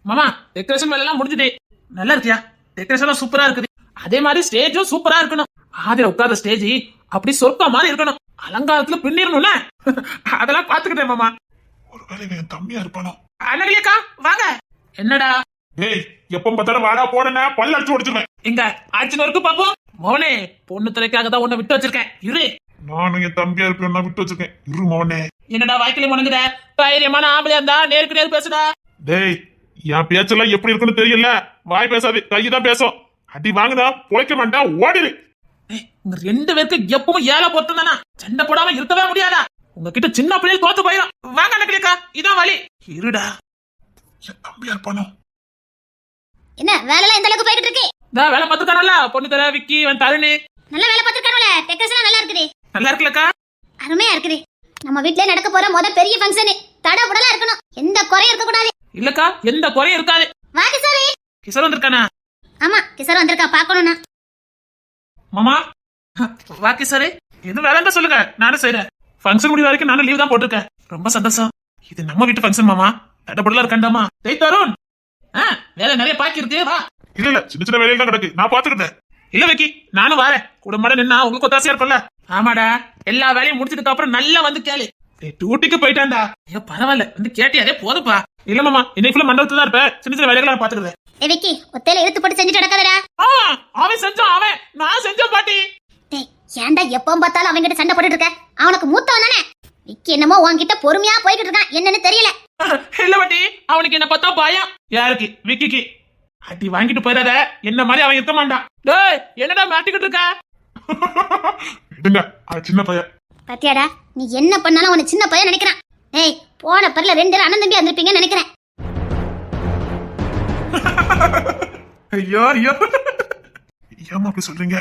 மாமா டெக்கரேஷன் வேலை எல்லாம் முடிஞ்சுது. நல்லா இருக்கியா? டெக்கரேஷன் சூப்பரா இருக்குது. அதே மாதிரி ஸ்டேஜும் சூப்பரா இருக்கணும். ஆதிர உட்கார்ந்த ஸ்டேஜ் அப்படி சொர்க்க மாதிரி இருக்கணும். அலங்காரத்துல பின்னிரணும்ல. அதெல்லாம் பாத்துக்கிட்டேன் மாமா. ஒருவேளை என் தம்பியா இருப்பானோ? அண்ணா வாங்க. என்னடா டேய், எப்ப பார்த்தாலும் வாடா போடனா பல்ல அடிச்சு ஓடிச்சுவேன். எங்க ஆட்சின்னு இருக்கு பாப்போம். மோனே பொண்ணு துறைக்காக தான் உன்னை விட்டு வச்சிருக்கேன். இரு. நானும் என் தம்பியா இருப்பேன் விட்டு வச்சிருக்கேன். இரு மோனே. என்னடா வாய்க்கிலே முணங்குற? தைரியமான ஆம்பளையா இருந்தா நேருக்கு நேர் பேசுடா. டேய், என் பேச்செல்லாம் எப்படி இருக்குன்னு தெரியல. வாய் பேசாது, கைதான் பேசும். அடி வாங்குதா பொழைக்க மாட்டா ஓடிடு. உங்க ரெண்டு பேருக்கு எப்பவும் ஏழை பொருத்தம் தானா? சண்டை போடாம இருக்கவே முடியாதா? உங்ககிட்ட சின்ன பிள்ளைகள் தோத்து போயிடும். வாங்க அண்ணா, இதான் வழி. இருடா. என் தம்பியா இருப்பானோ? என்ன வேலைலாம் இந்த அளவுக்கு போயிட்டு இருக்கு? வேலை பார்த்துருக்கானல்ல பொண்ணு தர விக்கி அவன் தருணி. நல்ல வேலை பார்த்துருக்கானே. டெக்கரேஷன் நல்லா இருக்குது. நல்லா இருக்குல்லக்கா? அருமையா இருக்குது. நம்ம வீட்லயே நடக்க போற பெரிய ஃபங்க்ஷன். தடபுடலா இருக்கணும். எந்த குறையும் இருக்க கூடாது. இல்லக்கா, எந்த குறையும் இருக்காது. வா கிஷோரே. கிஷோர் வந்திருக்கானா? ஆமா, கிஷோர் வந்திருக்கா. பாக்கணும்னா மாமா வா கிஷோரே. எது வேலைன்னு சொல்லுங்க, நானும் செய்யறேன். ஃபங்க்ஷன் முடிவு வரைக்கும் நானும் லீவ் தான் போட்டிருக்கேன். ரொம்ப சந்தோஷம். இது நம்ம வீட்டு ஃபங்க்ஷன் மாமா. தடபுடலா இருக்காண்டாமா. டேய் தருண், வேலை நிறைய பாக்கி இருக்கு. வா. இல்ல சின்ன சின்ன வேலையில தான் கிடக்கு, நான் பாத்துக்கிட்டேன். இல்ல விக்கி, நானும் வரேன். குடும்பட நின்னா உங்களுக்கு ஒத்தாசையா இருக்கும்ல. ஆமாடா, எல்லா வேலையும் முடிச்சதுக்கு அப்புறம் நல்லா வந்து கேளு. டியூட்டிக்கு போயிட்டான்டா. ஐயோ பரவாயில்ல, வந்து கேட்டியாதே போதுப்பா. இல்ல மாமா, இன்னைக்குள்ள மண்டபத்துல தான் இருப்பேன். சின்ன சின்ன வேலைகளை நான் பாத்துக்கிறேன். விக்கி, ஒத்தையில இழுத்து போட்டு செஞ்சுட்டு நடக்காதடா. அவன் செஞ்சான், அவன் நான் செஞ்சேன் பாட்டி. டேய், ஏன்டா எப்பவும் பார்த்தாலும் அவங்க கிட்ட சண்டை போட்டுட்டு இருக்க? அவனுக்கு மூத்தவன் தானே. விக்கி என்னமோ உன்கிட்ட பொறுமையா போயிட்டு இருக்கான். என்னன்னு தெரியல. இல்ல பாட்டி, அவனுக்கு என்ன பார்த்தா பயம். யாருக்கு? விக்கிக்கு. அடி வாங்கிட்டு போயிடாத. என்ன மாதிரி அவன் இருக்க மாட்டான். டேய், என்னடா மாட்டிக்கிட்டு இருக்க? விடுங்க, அது சின்ன பையன். பாத்தியாடா, நீ என்ன பண்ணாலும் உன்னை சின்ன பையன் நினைக்கிறான். டேய், போன பரில 2 அண்ணன் தம்பி வந்திருப்பீங்கன்னு நினைக்கிறேன். ஐயோ ஐயோ, ஏமா அப்படி சொல்றீங்க?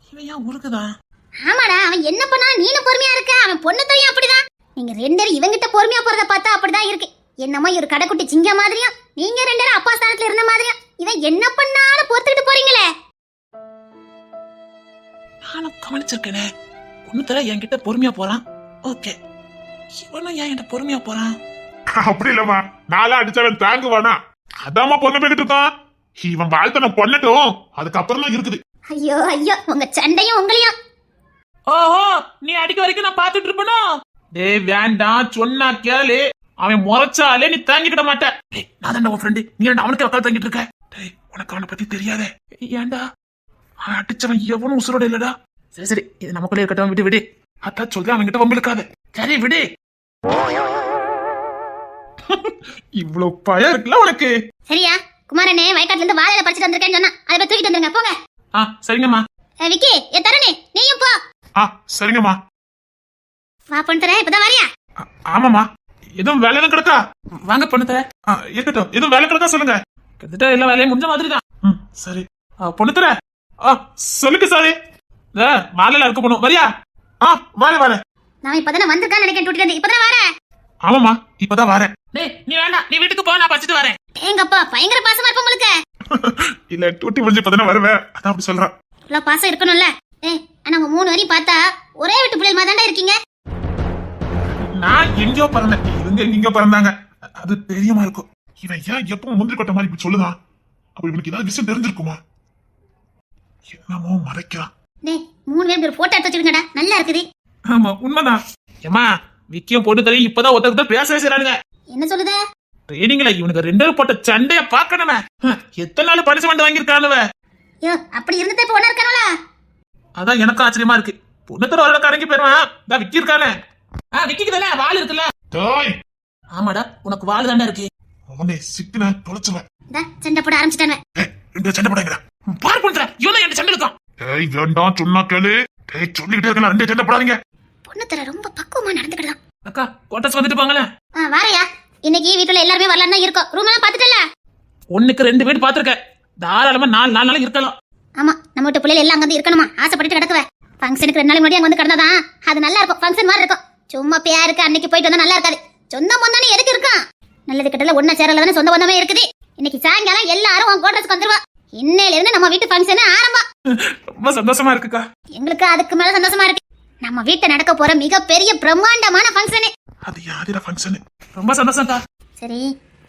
இவன் ஏன் உருக்குதான்? ஆமாடா, அவன் என்ன பண்ணாலும் நீனும் பொறுமையா இருக்க. அவன் பொண்ணு தரையும் அப்படிதான். நீங்க 2 பேரும் இவங்கிட்ட பொறுமையா போறத பார்த்தா அப்படிதான் இருக்கு. என்னமோ ஒரு கடைக்குட்டி சிங்க மாதிரியும், நீங்க 2 பேரும் அப்பா ஸ்தானத்துல இருந்த மாதிரியும் இவன் என்ன பண்ணாலும் பொறுத்துக்கிட்டு போறீங்களே. நானும் கவனிச்சிருக்கேனே. பொண்ணு தர என்கிட்ட பொறுமையா போறான். ஓகே, இவனும் ஏன் என்கிட்ட பொறுமையா போறான்? அப்படி இல்லம்மா, நாளா அடிச்சாலும் தாங்குவானா? அதாம்மா பொண்ணு போய்கிட்டு இருக்கான். இவன் வாழ்த்த நான் பொண்ணட்டும், அதுக்கப்புறம் தான் இருக்குது. ஐயோ ஐயோ, உங்க சண்டையும் உங்களையும். ஓஹோ, நீ அடிக்க வரைக்கும் நான் பாத்துட்டு இருப்பனோ? டேய் வேண்டாம், சொன்னா கேளு. அவன் முறைச்சாலே நீ தாங்கிக்கிட மாட்ட. டேய், நான் தான் உன் ஃப்ரெண்டு. நீ ஏன்டா அவனுக்கு உட்காந்து தாங்கிட்டு இருக்க? டேய், உனக்கு அவனை பத்தி தெரியாதே. ஏன்டா அடிச்சவன் எவனும் உசுரோட இல்லடா. சரி சரி, இது நமக்குள்ளே இருக்கட்டும். விடு விடு. அதான் சொல்றேன், அவன்கிட்ட வம்பிழுக்காத. சரி விடு. இவ்வளவு பயம் இருக்குல்ல உனக்கு? சரியா, குமாரனே வயக்காட்டுல இருந்து வாழையில பறிச்சுட்டு வந்திருக்கேன்னு சொன்னா அதை போய் தூக்கிட்டு வந்துருங்க. போங்க. சரிங்கம்மா. விக்கி, என் தரணி நீயும் போ. சரிங்கம்மா. வா பொண்ணு தர, இப்பதான் வரியா? ஆமாமா. எதுவும் வேலையெல்லாம் கிடக்கா? வாங்க பொண்ணு தர. இருக்கட்டும், எதுவும் வேலை கிடக்கா சொல்லுங்க. கிட்டத்தட்ட எல்லா வேலையும் முடிஞ்ச மாதிரி தான். சரி. பொண்ணு தர. சொல்லுங்க சாரி. மாலையில இருக்க போகணும். வரியா? வாரேன் வாரேன். நான் இப்பதானே வந்திருக்கான்னு நினைக்கிறேன். டூட்டில இருந்து இப்பதான் வரேன். ஆமாமா, இப்பதான் வரேன். டேய், நீ வேண்டாம், நீ வீட்டுக்கு போ, நான் படிச்சுட்டு வரேன். எங்கப்பா பயங்கர பாசமா இருப்ப உங்களுக்கு. இல்ல, டூட்டி முடிஞ்சு இப்பதானே வருவேன், அதான் அப்படி சொல்றேன். இவ்வளவு பாசம் இருக்கணும்ல. ஆனா உங்க 3 வரையும் பார்த்தா ஒரே வீட்டு பிள்ளைகள் மாதிரி தாண்டா இருக்கீங்க. நான் எங்கயோ பிறந்தேன், இவங்க எங்க பிறந்தாங்க, அது தெரியுமா இருக்கும். இவன் ஏன் எப்பவும் முந்திரி கொட்ட மாதிரி இப்படி சொல்லுதான்? அப்ப இவனுக்கு ஏதாவது விஷயம் தெரிஞ்சிருக்குமா? என்னமோ மறைக்கிறான். 3 பேருக்கு ஒரு போட்டோ எடுத்து வச்சிருக்கடா, நல்லா இருக்குது. ஆமா உண்மைதான். ஏமா விக்கியம் போட்டு தரீ, இப்பதான் ஒருத்தர் பேச செய்யறானுங்க. என்ன சொல்லுத? ட்ரெயினிங்ல இவனுக்கு 2 பேரும் போட்ட சண்டைய பாக்கணுமே. எத்தனை நாள் பனிஷ்மெண்ட் வாங்கியிருக்கானுவ. அப்படி இருந்துட்டு இப்ப ஒண்ணா இருக்கானுல. அதான் எனக்கு ஆச்சரியமா இருக்கு. பொண்ணுத்தர ஒரு கரங்கி போயிருவான். தான் விக்கி இருக்கானே. விக்கிக்கு தானே வால் இருக்குல்ல. ஆமாடா, உனக்கு வால் தாண்டா இருக்கு. அவனே சிக்கின தொலைச்சுவேன். சண்டை போட ஆரம்பிச்சிட்டானே. சண்டை போடாங்கடா. பார் பண்ற, இவன் என்கிட்ட சண்டை இருக்கான். வேண்டாம் சொன்னா கேளு. சொல்லிக்கிட்டே இருக்கலாம், 2 சண்டை போடாதீங்க. பொண்ணு தர ரொம்ப பக்குவமா நடந்துக்கிட்டான். அக்கா கோட்டஸ் வந்துட்டு போங்களே. வாரையா, இன்னைக்கு வீட்டுல எல்லாருமே வரலாம் தான் இருக்கோம். ரூம் எல்லாம் பாத்துட்டல? 1க்கு 2 வீடு பாத்துருக்கேன். தாராளமா 4 நாள் இருக்கலாம். ஆமா, நம்ம வீட்டு பிள்ளைகள் எல்லாம் அங்க இருக்கணுமா, ஆசைப்பட்டு கிடக்குவ. ஃபங்க்ஷனுக்கு 2 நாள் முன்னாடி அங்க வந்து கிடந்தாதான் அது நல்லா இருக்கும். ஃபங்க்ஷன் மாதிரி இருக்கும். சும்மா பேருக்கு அன்னைக்கு போயிட்டு வந்தா நல்லா இருக்காது. சொந்த பந்தானே எதுக்கு இருக்கான்? நல்லது கிட்டல ஒன்னா சேரல தானே சொந்த பந்தமே இருக்குது. இன்னைக்கு சாயங்காலம் எல்லாரும் உன் கோட்ரஸ்க்கு வந்துருவா. இன்னையில இருந்து நம்ம வீட்டு ஃபங்க்ஷன் ஆரம்பம். ரொம்ப சந்தோஷமா இருக்குக்கா. எங்களுக்கு அதுக்கு மேல சந்தோஷமா இருக்கு. நம்ம வீட்டுல நடக்க போற மிகப்பெரிய பிரம்மாண்டமான ஃபங்க்ஷன். அது யாதிர ஃபங்க்ஷன்? ரொம்ப சந்தோஷம்க்கா. சரி,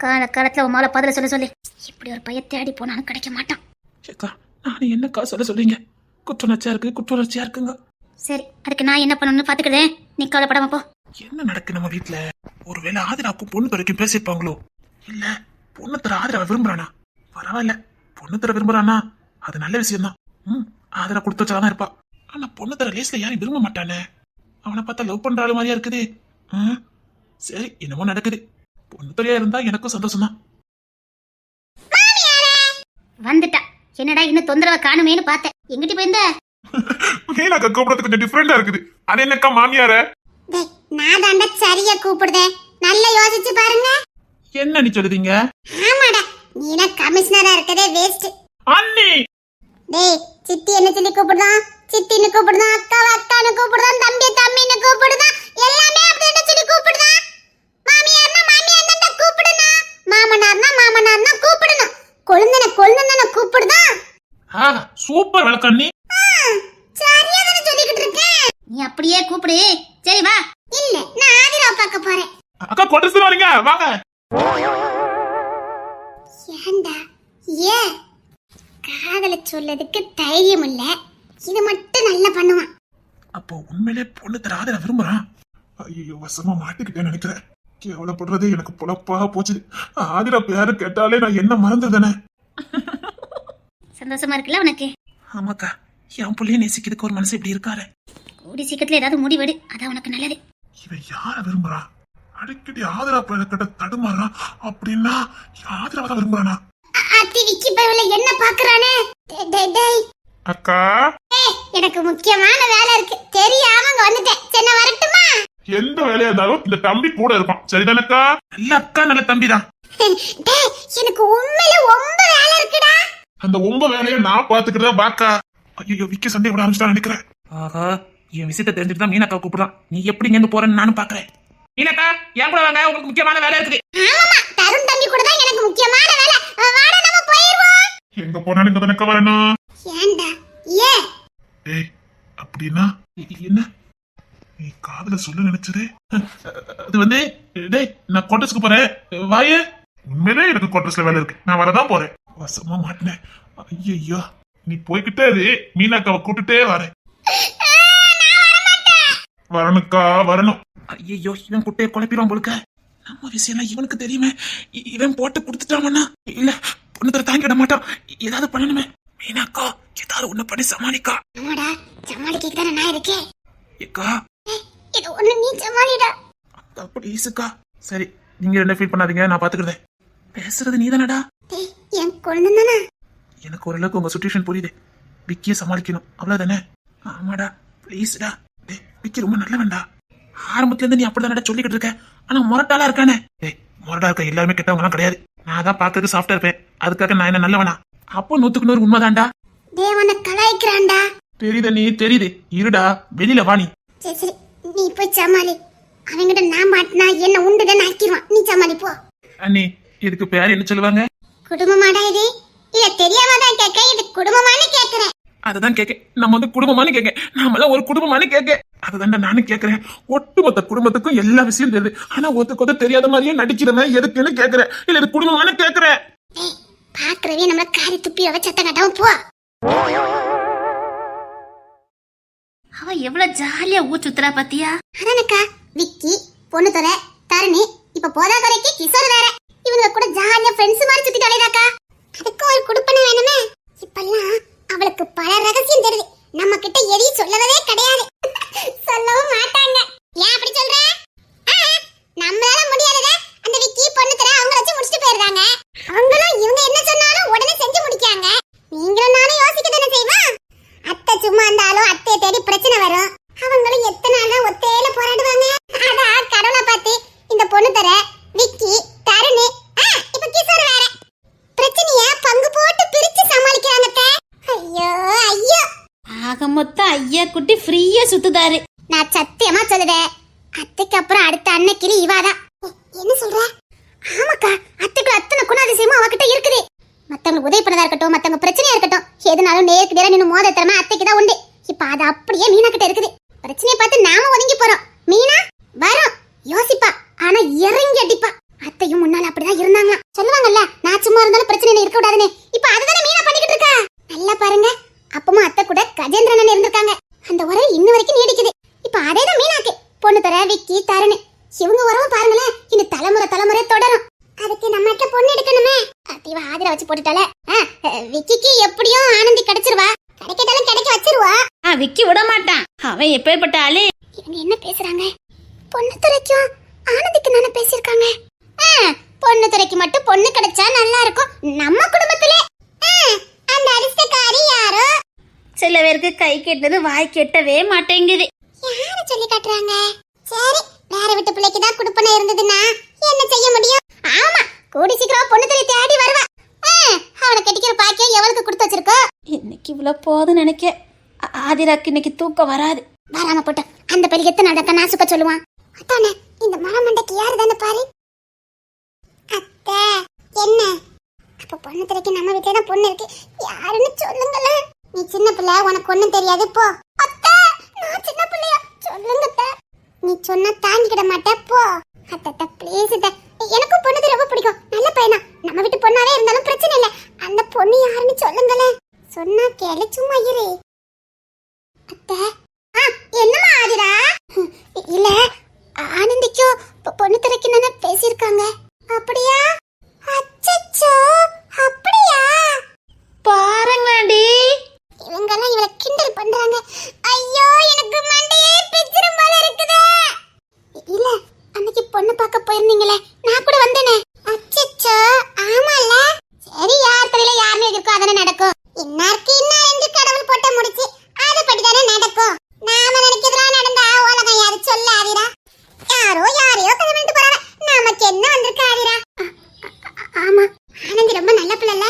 காலத்துல உன் மாலை பதில சொல்லி இப்படி ஒரு பையன் தேடி போனாலும் கிடைக்க மாட்டான். ஏக்கா நான் என்னக்கா சொல்றீங்க? குற்றணர்ச்சியா இருக்குங்க. சரி, அதுக்கு நான் என்ன பண்ணணும்னு பாத்துக்கிறேன், நீ கவலைப்படாம போ. என்ன நடக்கு நம்ம வீட்டுல? ஒருவேளை ஆதிராவுக்கும் பொண்ணு துறைக்கும் பேசியிருப்பாங்களோ? இல்ல பொண்ணு தர ஆதிராவை விரும்புறானா? பரவாயில்ல, பொண்ணு தர விரும்புறானா அது நல்ல விஷயம் தான். ஆதிரா கொடுத்து வச்சாதான் இருப்பா. ஆனா பொண்ணு தர லேஸ்ல யாரும் விரும்ப மாட்டானே. அவனை பார்த்தா லவ் பண்ற ஆளு மாதிரியா இருக்குது. சரி, என்னமோ நடக்குது. பொண்ணு துறையா இருந்தா எனக்கும் சந்தோஷம் தான். வந்துட்டா. என்னடா இன்னும் தொந்தரவை காணுமேனு பார்த்தேன். எங்கிட்ட போயிருந்த? மீனாக்கா கூப்பிடுறது கொஞ்சம் டிஃபரெண்டா இருக்குது. அது என்னக்கா மாமியார? நான் தாண்டா சரியா கூப்பிடுதேன். நல்லா யோசிச்சு பாருங்க. என்ன நீ சொல்லுதீங்க? ஆமாடா, நீனா கமிஷனரா இருக்கதே வேஸ்ட். அண்ணி டேய், சித்தி என்ன சொல்லி கூப்பிடுதான்? சித்தின்னு கூப்பிடுதான், அக்காவை அக்கான்னு கூப்பிடுதான், தம்பி தம்பின்னு கூப்பிடுதான், எல்லாமே அப்படியே சொல்லி கூப்பிடுதான். மாமியார்னா மாமியார் தான் கூப்பிடணும், மாமனார்னா மாமனார் தான் கூப்பிடணும், கொழுந்தனை கூப்பிடுதான். சூப்பர் விளக்கம் நீ. சரியா தான சொல்லிக்கிட்டு இருக்கேன். நீ அப்படியே கூப்பிடு. சரி வா. இல்ல, நான் ஆதிரா பார்க்க போறேன். அக்கா கொட்டஸ் வரீங்க, வாங்க. ஏண்டா காதல சொல்லதுக்கு தைரியம் இல்ல, இது மட்டும் நல்லா பண்ணுவான். அப்போ உண்மையிலே பொண்ணு தர ஆதிரா விரும்புறான். ஐயோ, வசமா மாட்டிக்கிட்டேன்னு நினைக்கிறேன். கேவலப்படுறது எனக்கு பொழப்பா போச்சு. ஆதிரா பேரு கேட்டாலே நான் என்ன மறந்துதானே. சந்தோஷமா இருக்குல்ல உனக்கு? ஆமாக்கா, என் பிள்ளைய நேசிக்கிறதுக்கு ஒரு மனசு இப்படி இருக்காரு. கூடி சீக்கிரத்துல ஏதாவது முடிவெடு, அதான் உனக்கு நல்லது. இவன் யார விரும்புறான்? அடிக்கடி ஆதிரா பேரை கிட்ட தடுமாறான். அப்படின்னா ஆதிராவை தான் விரும்புறானா? அத்தி விக்கி பைவல என்ன பாக்குறானே? டேய் அக்கா, எனக்கு முக்கியமான வேலை இருக்கு, தெரியாம அங்க வந்துட்டேன். சென்னை வரட்டுமா? எந்த வேலையா இருந்தாலும் இந்த தம்பி கூட இருப்பான். சரிதானக்கா? நல்ல அக்கா, நல்ல தம்பி தான். டேய், எனக்கு உண்மையில ரொம்ப வேலை இருக்குடா. அந்த 9 வேலையை நான் பாத்துக்கிட்டு தான் பாக்கா. ஐயோ, விக்க சண்டை விட ஆரம்பிச்சுதான் நினைக்கிறேன். ஆஹா, என் விஷயத்தை தெரிஞ்சுட்டு தான் மீனாக்கா கூப்பிடுறான். நீ எப்படி இங்க போறேன்னு நானும் பாக்குறேன். மீனாக்கா, என் கூட வாங்க, உங்களுக்கு முக்கியமான வேலை இருக்குது. ஆமாமா, தருண் தம்பி கூட தான் எனக்கு முக்கியமான வேலை. வாடா, நம்ம போயிடுவோம். எங்க போனாலும் இங்க தானக்கா வரணும். ஏண்டா? ஏய், அப்படின்னா என்ன நீ காதல சொல்ல நினைச்சது? அது வந்து, டேய் நான் கோட்டஸ்க்கு போறேன், வாயே. உண்மையிலே எனக்கு குவார்டர்ஸ்ல வேலை இருக்கு, நான் வரதான் போறேன். வசமா மாட்டினேன். ஐயோ, நீ போய்கிட்டே இரு, மீனாக்காவை கூட்டுட்டே வரேன். வரணுக்கா, வரணும். ஐயோ, இவன் குட்டையை குழப்பிடுவான் போலுக்க. நம்ம விஷயம் இவனுக்கு தெரியுமே. இவன் போட்டு கொடுத்துட்டாமண்ணா, இல்ல பொண்ணு தர தாங்கிட மாட்டான். ஏதாவது பண்ணணுமே. மீனாக்கா, ஏதாவது ஒண்ணு பண்ணி சமாளிக்கா. ஆமாடா, சமாளிக்க தானே நான் இருக்கேன். ஏக்கா, இது ஒண்ணு நீ சமாளிடா. அக்கா ப்ளீஸுக்கா. சரி, நீங்க ரெண்டு ஃபீல் பண்ணாதீங்க, நான் பாத்துக்கிறேன். பேசுறது நீதானடா? டேய், என் குழந்தைதானே. எனக்கு ஓரளவுக்கு உங்க சுச்சுவேஷன் புரியுது. விக்கிய சமாளிக்கணும், அவ்வளவுதானே? ஆமாடா, ப்ளீஸ்டா. டேய், விக்கி ரொம்ப நல்லவன்டா. ஆரம்பத்துல இருந்து நீ அப்படிதானடா சொல்லிக்கிட்டு இருக்க. ஆனா முரட்டாளா இருக்கானே. டேய், முரட்டா இருக்க எல்லாருமே கெட்டவங்கலாம் கிடையாது. நான் தான் பாக்குறதுக்கு சாஃப்டா இருப்பேன், அதுக்காக நான் என்ன நல்லவனா? அப்போ 100க்கு 100 உண்மைதான்டா. தேவனை கலாய்க்கிறான்டா. தெரியுது நீ, தெரியுது. இருடா, வெளியில வா நீ. சரி சரி, நீ போய் சமாளி. அவங்கிட்ட நான் மாட்டினா என்ன உண்டுதான் ஆக்கிடுவான். நீ சமாளி போ. அண்ணி, இதுக்கு பேர் என்ன சொல்லுவாங்க? குடும்பமாடா இது? இல்ல தெரியாம தான் கேட்க, இது குடும்பமானு கேக்குறேன். அததான் கேட்க. நம்ம வந்து குடும்பமானு கேட்க, நாமெல்லாம் ஒரு குடும்பமானு கேட்க. அதுதான்டா நானும் கேட்கறேன். ஒட்டுமொத்த குடும்பத்துக்கும் எல்லா விஷயம் தெரியுது, ஆனா ஒத்துக்கொத்த தெரியாத மாதிரியே நடிக்கிறவன் எதுக்குன்னு கேட்கறேன். இல்ல இது குடும்பமானு கேட்கறேன். பாக்குறவே நம்மள காரி துப்பி அவ சத்த கட்டாவும் போ. அவ எவ்வளவு ஜாலியா ஊர் சுத்துறா பாத்தியா? அதானக்கா, விக்கி, பொண்ணு தர, தரணி, இப்ப போதா கரைக்கு கிஷோர் வேற. இவங்க கூட ஜாலியா ஃப்ரெண்ட்ஸ் மாதிரி சுத்திட்டு அலையறாக்கா. அதுக்கு ஒரு குடுப்பன வேணுமே. இப்பெல்லாம் அவளுக்கு பல ரகசியம் தெரியுது, நம்ம கிட்ட எதையும் சொல்லவே கிடையாது. சொல்லவும் மாட்டாங்க. ஏன் அப்படி சொல்ற? நம்மளால முடியாதத அந்த விக்கி, பொண்ணு தர அவங்க வச்சு முடிச்சிட்டு போயிடுறாங்க. அவங்களும் இவங்க என்ன சொன்னாலும் உடனே செஞ்சு முடிக்காங்க. நீங்களும் நானும் யோசிக்க தானே செய்வா. அத்தை சும்மா இருந்தாலும் அத்தையை தேடி பிரச்சனை வரும். அவங்களும் எத்தனை நாள் தான் ஒத்தையில போராடுவாங்க. அதான் கடவுளை பார்த்து இந்த பொண்ணு தர, விக்கி, தருணி, இப்ப கிஷோர் வேற பிரச்சனைய பங்கு போட்டு பிரிச்சு சமாளிக்கிறாங்க. ஐயோ ஐயோ, ஆக மொத்தம் ஐயா குட்டி ஃப்ரீயா சுத்துதாரு. நான் சத்தியமா சொல்லுதேன், அத்தைக்கு அப்புறம் அடுத்த அன்னைக்கு இவாதான். என்ன சொல்ற? ஆமாக்கா, அத்தைக்கு அத்தனை குணாதிசயமும் அவகிட்ட இருக்குது. மத்தவங்களுக்கு உதவி பண்ணதா இருக்கட்டும், மத்தவங்க பிரச்சனையா இருக்கட்டும், எதுனாலும் நேருக்கு நேரம் நின்னு மோத திறமை அத்தைக்கு தான் உண்டு. இப்ப அது அப்படியே மீனா கிட்ட இருக்குது. பிரச்சனையை பார்த்து நாம ஒதுங்கி போறோம், மீனா வரும் யோசிப்பா, ஆனா இறங்கி அடிப்பா. அத்தையும் முன்னால அப்படிதான் இருந்தாங்க. விக்கி தருண் இவங்க உறவு பாருங்களேன் இந்த தலைமுறை தொடரும். அதுக்கு நம்மகிட்ட பொண்ணு எடுக்கணுமே. இவ ஆதிரா வச்சு போட்டுட்டால. விக்கிக்கு எப்படியும் ஆனந்தி கிடைச்சிருவா. கிடைக்கட்டாலும் கிடைக்க வச்சிருவா. விக்கி விட மாட்டான். அவன் எப்பேற்பட்ட ஆளு. இவங்க என்ன பேசுறாங்க? பொண்ணு துறைக்கும் ஆனந்திக்கு நானே பேசியிருக்காங்க. பொண்ணு துறைக்கு மட்டும் பொண்ணு கிடைச்சா நல்லா இருக்கும் நம்ம குடும்பத்திலே. அந்த அரிசக்காரி யாரோ. சில பேருக்கு கை கெட்டது வாய் கெட்டவே மாட்டேங்குது. யார சொல்லி காட்டுறாங்க? சரி, வேற வீட்டு பிள்ளைக்கு தான் குடுப்பன இருந்ததுன்னா என்ன செய்ய முடியும்? ஆமா, கூடி சீக்கிரம் பொண்ணு துறை தேடி வருவா. அவனை கட்டிக்கிற பாக்கியம் எவளுக்கு கொடுத்து வச்சிருக்கோ. இன்னைக்கு இவ்வளவு போதும் நினைக்க. ஆதிராக்கு இன்னைக்கு தூக்கம் வராது. வராம போட்ட அந்த பெரிய எத்தனை நாள் நான் சுக்க சொல்லுவான். அத்தானே இந்த மரமண்டைக்கு யாரு தானே பாரு. அத்தை என்ன அப்ப பொண்ணு திரைக்கு நம்ம வீட்டுல தான் பொண்ணு இருக்கு. யாருன்னு சொல்லுங்களேன். நீ சின்ன பிள்ளை, உனக்கு ஒண்ணும் தெரியாது போ. அத்தை நான் சின்ன பிள்ளையா? சொல்லுங்க அத்தை. நீ சொன்னா தாங்கிக்கிட மாட்டே போ. அத்தை ப்ளீஸ் அத்தை, எனக்கும் பொண்ணு திரை ரொம்ப பிடிக்கும். நல்ல பையனா, நம்ம வீட்டு பொண்ணாவே இருந்தாலும் பிரச்சனை இல்ல. அந்த பொண்ணு யாருன்னு சொல்லுங்களேன். சொன்னா கேளு, சும்மா இரு. அத்தை என்னமா ஆதிரா? இல்ல ஆனந்திக்கும் பொண்ணு திரைக்கு தானே பேசியிருக்காங்க. அப்படியா? அச்சச்சோ, அப்படியா? பாருங்கடி, இவங்கெல்லாம் இவளை கிண்டல் பண்றாங்க. ஐயோ, எனக்கு மண்டையே பிச்சிரும் போல இருக்குதே. இல்ல அன்னைக்கு பொண்ணு பார்க்க போயிருந்தீங்களே, நான் கூட வந்தேனே. அச்சச்சோ, ஆமால. சரி, யார் தெரியல யாருமே இருக்கோ அதனே நடக்கும். இன்னாருக்கு இன்னார் என்று கடவுள் போட்ட முடிச்சு அதுபடி தானே நடக்கும். நாம நினைக்கிறதெல்லாம் நடந்தா உலகம் யாரு சொல்ல ஆதிரா? யாரோ யாரையோ கல்யாணம் போறாங்க. நமக்கு என்ன வந்திருக்கு ஆதிரா? ஆமா, ஆனந்தி ரொம்ப நல்ல பிள்ளைல.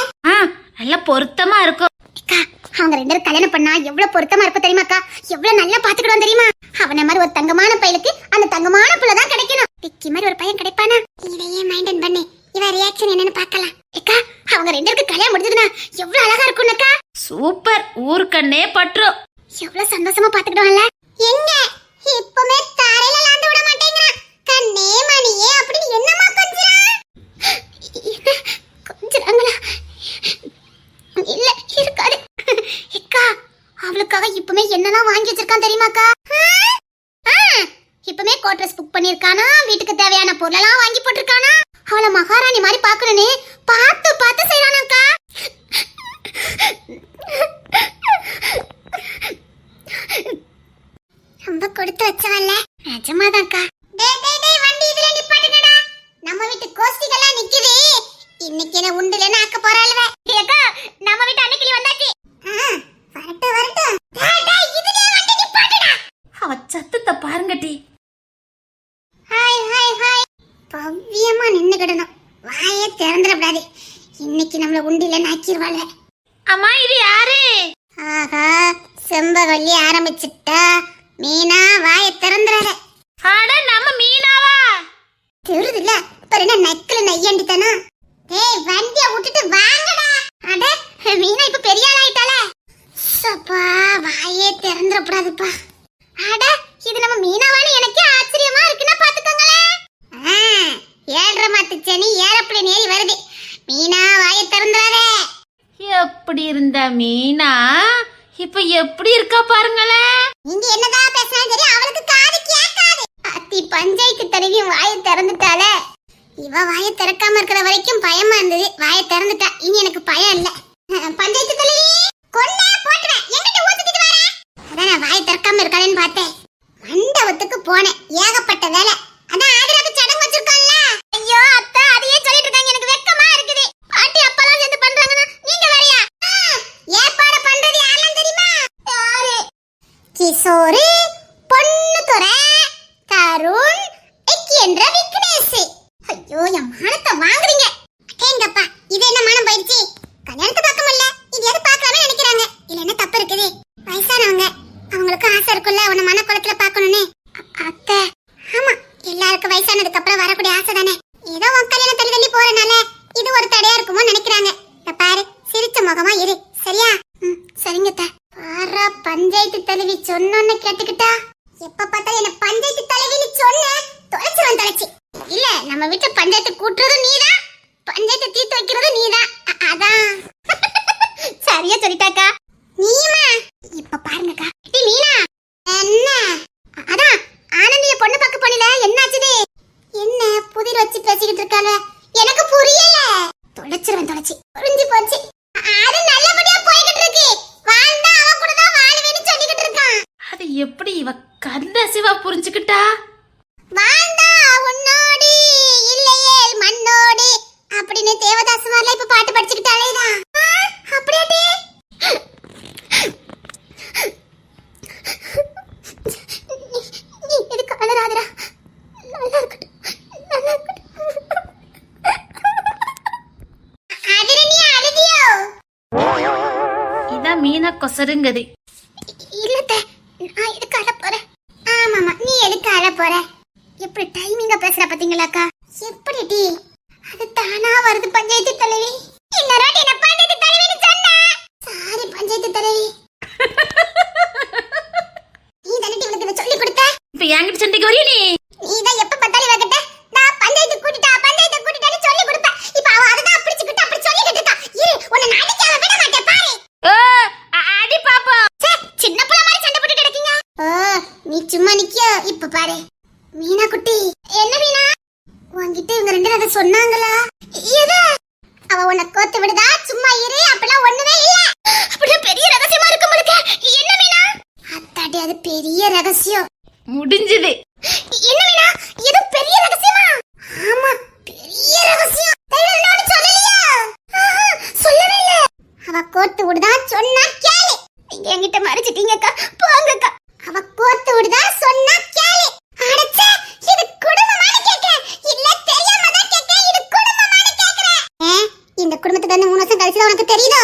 நல்ல பொருத்தமா இருக்கும். அக்கா, அவங்க ரெண்டு பேரும் கல்யாணம் பண்ணா எவ்வளவு பொருத்தமா இருக்கும் தெரியுமாக்கா? எவ்வளவு நல்லா பாத்துக்கிடுவோம் தெரியுமா? அவன மாதிரி ஒரு தங்கமான பையலுக்கு அந்த தங்கமான பிள்ளை தான் கிடைக்கணும். பிக்கி மாதிரி ஒரு பையன் கிடைப்பானா? இதையே மைண்டன் பண்ணி இவ ரியாக்ஷன் என்னன்னு பார்க்கலாம். அக்கா, அவங்க ரெண்டு பேருக்கு கல்யாணம் முடிஞ்சதுன்னா எவ்வளவு அழகா இருக்கும் அக்கா. சூப்பர், ஊருக்கண்ணே பற்றும். எவ்வளவு சந்தோஷமா பாத்துக்கிடுவாங்கல்ல. எங்க இப்பமே தாரையில லாந்து விட மாட்டேங்கிறான். கண்ணே மணியே அப்படின்னு என்னமா கொஞ்சறான்? கொஞ்சறாங்களா? இல்ல இருக்காது. அக்கா, அவளுக்காக இப்பமே என்னலாம் வாங்கி வச்சிருக்கான் தெரியுமாக்கா? இப்பமே கோட் ட்ரெஸ் புக் பண்ணிருக்கானா, வீட்டுக்கு தேவையான பொருளெல்லாம் வாங்கி போட்டிருக்கானா. அவளை மகாராணி மாதிரி பாக்கணும்னு பார்த்து பார்த்து செய்யறானாக்கா. ரொம்ப கொடுத்து வச்சவல்ல. நிஜமாதான்க்கா. டேய் வண்டி இதுல நிப்பாட்டுங்கடா. நம்ம வீட்டு கோஷ்டிகளா நிக்குது. இன்னைக்கு என்ன உண்டுலன்னு ஆக்க போறாளுவே. அக்கா, நம்ம வீட்டு அன்னைக்கு வந்தாச்சு. வரட்டும். டேய் இதுல வண்டி நிப்பாட்டுடா. அவ சத்தத்தை பாருங்கடி. ஹாய். பவ்யமா நின்னுக்கிடணும். வாயே திறந்துடக்கூடாது. இன்னைக்கு நம்மள உண்டிலன்னு ஆக்கிடுவாள். அம்மா, இது யாரு? ஆஹா, செம்பவல்லி ஆரம்பிச்சுட்டா. மீனா வாயை திறந்துறாரு. அட, நம்ம மீனாவா? தெரியுதுல்ல, இப்ப என்ன நக்கல நையண்டித்தானா? டேய் வண்டியை விட்டுட்டு வாங்கடா. அட, மீனா இப்ப பெரிய ஆள் ஆயிட்டாளே. சப்பா, வாயே திறந்துடக்கூடாதுப்பா. அட, இது நம்ம மீனாவான்னு எனக்கே ஆச்சரியமா இருக்குன்னா பாத்துக்கோங்களேன். 7.5 மாத்து சனி ஏரோப்ளேன் ஏறி வருது. மீனா வாயை திறந்துறாதே. எப்படி இருந்த மீனா இப்ப எப்படி இருக்கா பாருங்களேன். நீங்க என்னதான் பேசினாலும் சரி, அவளுக்கு காது கேட்காது. அத்தி பஞ்சாயத்து தலைவி வாயை திறந்துட்டாளே. இவ வாயை திறக்காம இருக்கிற வரைக்கும் பயமா இருந்தது. வாயை திறந்துட்டா, இனி எனக்கு பயம் இல்ல. பஞ்சாயத்து தலைவி கொன்னே போட்டுறேன். எங்கிட்ட ஊத்திட்டு வர? அதான் நான் வாயை திறக்காம இருக்காளேன்னு பார்த்தேன். மண்டபத்துக்கு போனேன், ஏகப்பட்ட வேலை. அதான் ஆதிராக்கு சடங்கு வச்சிருக்கான்ல. ஐயோ அத்தை, அதையே சொல்லிட்டு இருக்காங்க. எனக்கு வெக்கமா இருக்குது. பாட்டி அப்பெல்லாம் சேர்ந்து பண்றாங்கன்னா நீங்க வேறயா? ஏற்பாடு பண்றது யாரெல்லாம் தெரியுமா? யாரு? கிஷோரு, பொண்ணு துறை, தருண், என்ற விக்னேஷ். ஐயோ, என் மானத்தை வாங்குறீங்க. எங்கப்பா, இது என்ன மானம் போயிடுச்சு? கல்யாணத்தை பார்க்க முடியல, இது எது பார்க்கலாமே நினைக்கிறாங்க. இல்ல என்ன தப்பு இருக்குது? வயசானவங்க, அவங்களுக்கு ஆசை இருக்குல்ல உன்னை மனக்குளத்துல பார்க்கணும்னு. அத்தை, ஆமா, எல்லாருக்கும் வயசானதுக்கு அப்புறம் வரக்கூடிய ஆசை தானே. ஏதோ உன் கல்யாணம் தள்ளி போறனால இது ஒரு தடையா இருக்குமோ நினைக்கிறாங்க. பாரு, சிரிச்ச முகமா இரு, சரியா? சரிங்க அத்தை. பாரா, பஞ்சாயத்து தலைவி சொன்னோன்னு கேட்டுக்கிட்டா. எப்ப பார்த்தாலும் என்ன பஞ்சாயத்து தலைவின்னு சொன்ன தொலைச்சிருவேன் தொலைச்சி. இல்ல, நம்ம வீட்டுல பஞ்சாயத்து கூட்டுறதும் நீதான், பஞ்சாயத்து தீர்த்து வைக்கிறதும் நீதான். அதான் சரியா சொல்லிட்டாக்கா. நீமா இப்ப பாருங்கக்கா. மீனா என்ன? அதான் ஆனந்திய பொண்ணு பார்க்க போனீங்க. கொசருங்கதி. இல்லத்த, நான் எதுக்கு அழ போறேன்? ஆமாமா, நீ எதுக்கு அழ போற? எப்படி டைமிங்கா பேசுற பாத்தீங்களாக்கா? எப்படி டி அது தானா வருது பஞ்சாயத்து தலைவி. இன்னொரு என்ன பஞ்சாயத்து தலைவின்னு சொன்னா சாரி பஞ்சாயத்து தலைவி. நீ தானே இவனுக்கு சொல்லி கொடுத்த. இப்ப என்கிட்ட சண்டைக்கு வரியா நீ? நீ தான் எப்ப பார்த்தாலும் வைக்கட்ட நான் பஞ்சாயத்து கூட்டிட்டான்னு சொல்லி கொடுப்பேன். இப்ப அவ அததான் பிடிச்சுக்கிட்டு அப்படி சொல்லிக்கிட்டு இருக்கா. இரு உன்னை நான் அடிக்காம விட மாட்டேன் பாரு. அடி பாப்போம். சின்ன புள்ள மாதிரி சண்டை போட்டுட்டு இருக்கீங்க. நீ சும்மா நிக்கியோ. இப்ப பாரு மீனா குட்டி. என்ன மீனா? உன்கிட்ட இவங்க ரெண்டு அதை சொன்னாங்களா? எது? அவ உன்னை கோத்து விடுதா? சும்மா இரு, அப்பெல்லாம் ஒண்ணுமே இல்ல. அப்படியே பெரிய ரகசியமா இருக்கு உங்களுக்கு. என்ன மீனா? அத்தாடி அது பெரிய ரகசியம். முடிஞ்சது. என்ன மீனா? இது பெரிய ரகசியமா? ஆமா பெரிய ரகசியம். தைரியனோட சொல்லலையா? சொல்லவே இல்ல. அவ கோத்து விடுதா சொன்னா கேளு. நீங்க என்கிட்ட மறைச்சிட்டீங்கக்கா. போங்கக்கா. அவ கோத்து விடுதா சொன்னா கேளு. அடச்சே, இது குடும்பமான கேக்குறேன். இல்ல தெரியாம தான் கேக்குறேன். இது குடும்பமான கேக்குறேன். இந்த குடும்பத்துக்கு வந்து 3 வருஷம் கழிச்சு உனக்கு தெரியுதோ?